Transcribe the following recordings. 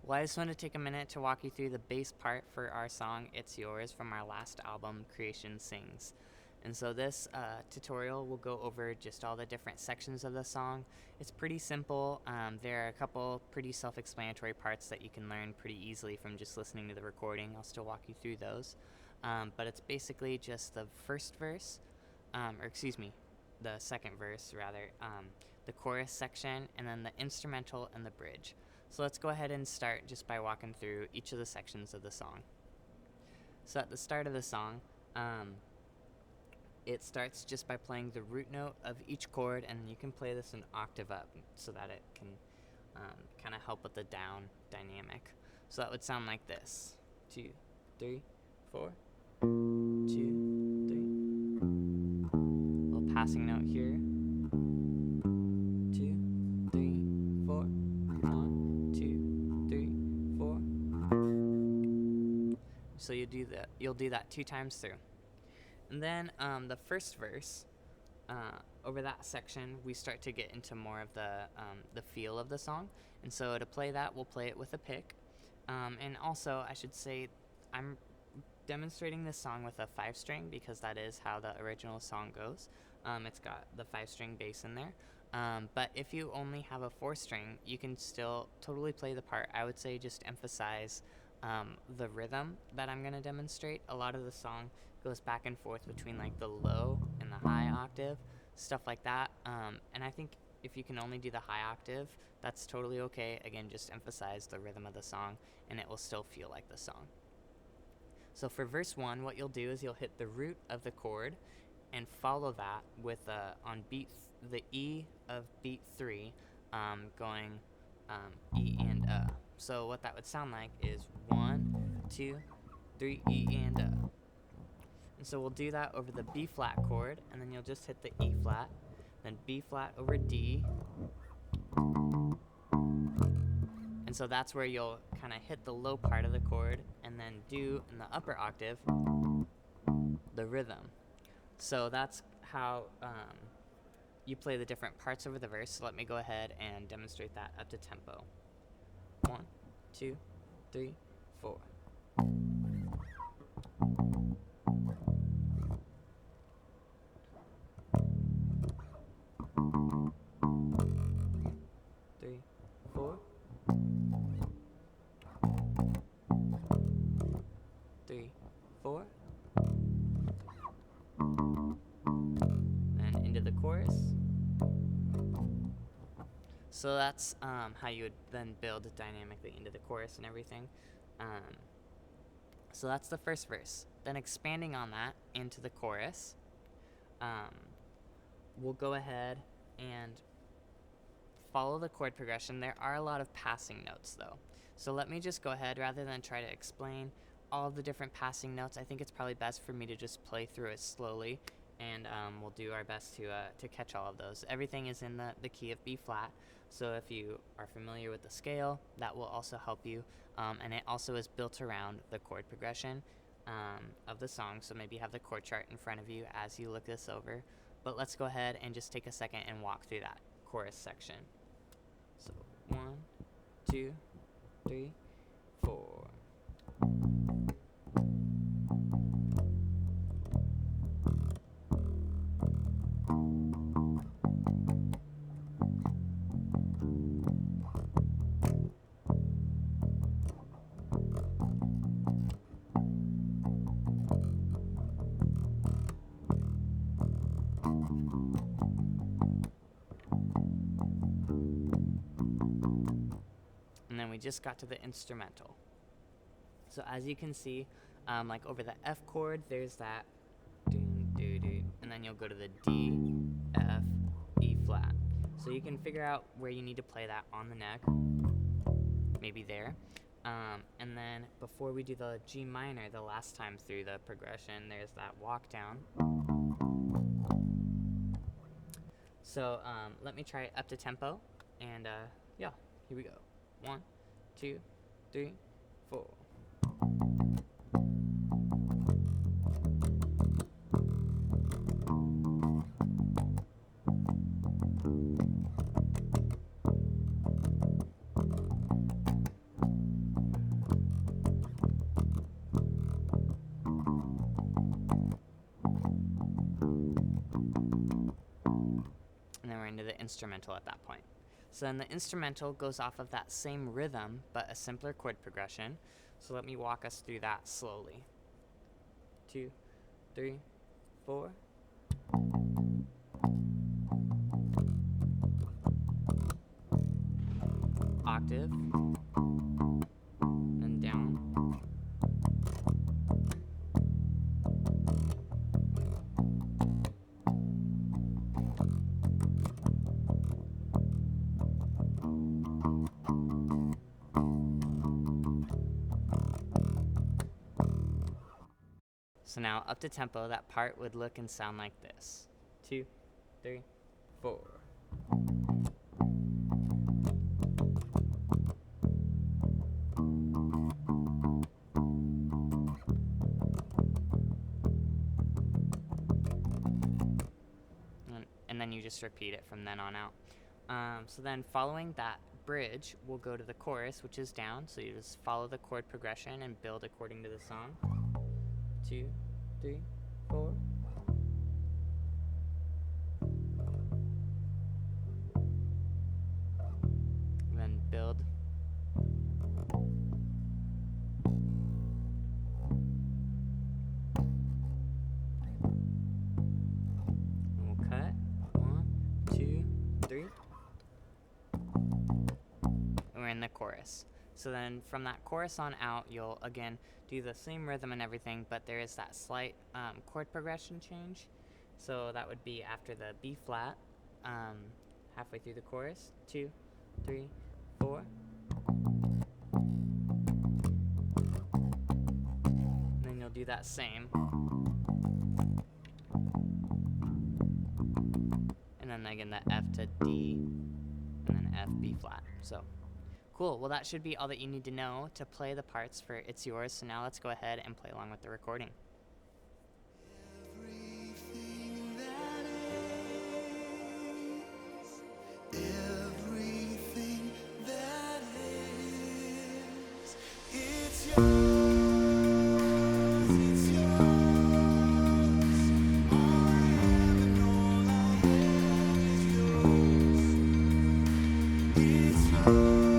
Well, I just want to take a minute to walk you through the bass part for our song It's Yours from our last album, Creation Sings. And so this tutorial will go over just all the different sections of the song. It's pretty simple. There are a couple pretty self-explanatory parts that you can learn pretty easily from just listening to the recording. I'll still walk you through those. But it's basically just the first verse, the second verse rather, the chorus section, and then the instrumental and the bridge. So let's go ahead and start just by walking through each of the sections of the song. So at the start of the song, it starts just by playing the root note of each chord, and you can play this an octave up so that it can kind of help with the down dynamic. So that would sound like this: 2, 3, 4, 2, 3. Little passing note here. 2, 3, 4. 1, 2, 3, 4. So you'll do that 2 times through. And then the first verse, over that section, we start to get into more of the feel of the song. And so to play that, we'll play it with a pick. And also, I should say, I'm demonstrating this song with a 5-string because that is how the original song goes. It's got the 5-string bass in there. But if you only have a 4-string, you can still totally play the part. I would say just emphasize the rhythm that I'm going to demonstrate. A lot of the song goes back and forth between like the low and the high octave, stuff like that. And I think if you can only do the high octave, that's totally okay. Again, just emphasize the rhythm of the song and it will still feel like the song. So for verse 1, what you'll do is you'll hit the root of the chord and follow that with on beat the E of beat 3, going E and So what that would sound like is 1, 2, 3, E and And so we'll do that over the B flat chord, and then you'll just hit the E flat, then B flat over D. And so that's where you'll kind of hit the low part of the chord and then do in the upper octave the rhythm. So that's how you play the different parts over the verse. So let me go ahead and demonstrate that up to tempo. 1, 2, 3, 4. Then into the chorus. So that's how you would then build dynamically into the chorus and everything. So that's the first verse. Then expanding on that into the chorus, we'll go ahead and follow the chord progression. There are a lot of passing notes though. So let me just go ahead, rather than try to explain all the different passing notes, I think it's probably best for me to just play through it slowly, and we'll do our best to catch all of those. Everything is in the key of B flat, so if you are familiar with the scale, that will also help you, and it also is built around the chord progression of the song, so maybe have the chord chart in front of you as you look this over. But let's go ahead and just take a second and walk through that chorus section. So 1, 2, 3, 4. And then we just got to the instrumental. So as you can see, like over the F chord, there's that and then you'll go to the D, F, E flat. So you can figure out where you need to play that on the neck, maybe there. And then before we do the G minor, the last time through the progression, there's that walk down. So let me try it up to tempo, and yeah, here we go. 1, 2, 3, 4. and then we're into the instrumental at that point. So then the instrumental goes off of that same rhythm, but a simpler chord progression. So let me walk us through that slowly. 2, 3, 4. Octave, and down. So now up to tempo, that part would look and sound like this. 2, 3, 4. And then you just repeat it from then on out. So then following that bridge, we'll go to the chorus, which is down. So you just follow the chord progression and build according to the song. 2, 3, 4. And then build. And we'll cut. 1, 2, 3. And we're in the chorus. So then from that chorus on out, you'll again do the same rhythm and everything, but there is that slight chord progression change. So that would be after the B flat, halfway through the chorus. 2, 3, 4. And then you'll do that same. And then again the F to D, and then F, B flat. So cool. Well, that should be all that you need to know to play the parts for It's Yours. So now let's go ahead and play along with the recording. Everything that everything that is, it's yours, it's yours. All I have and all I have is yours. It's yours.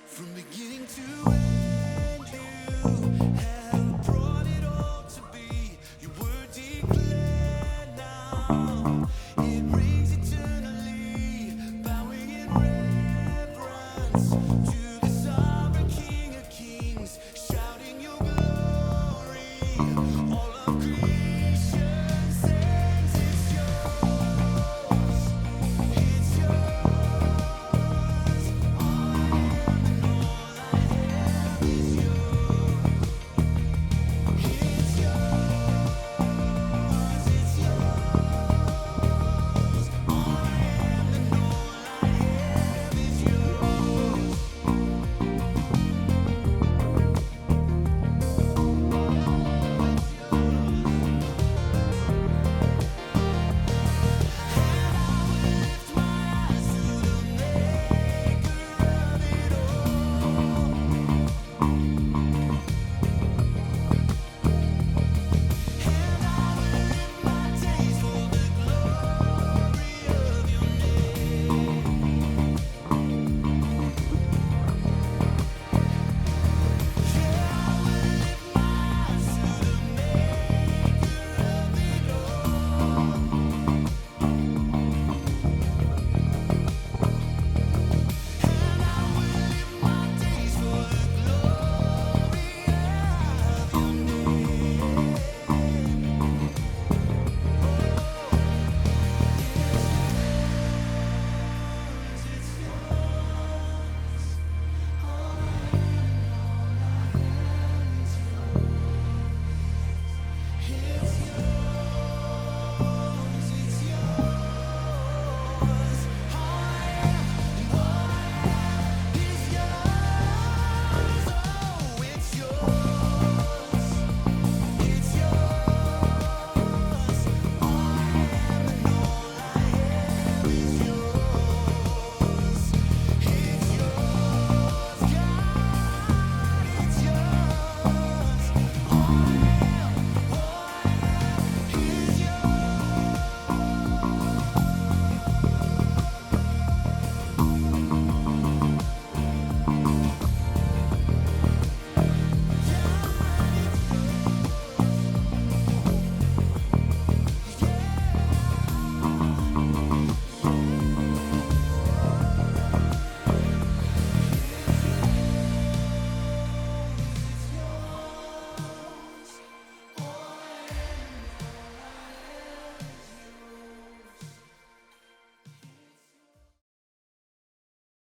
From beginning to end, you have brought it all to be. Your word declared now. It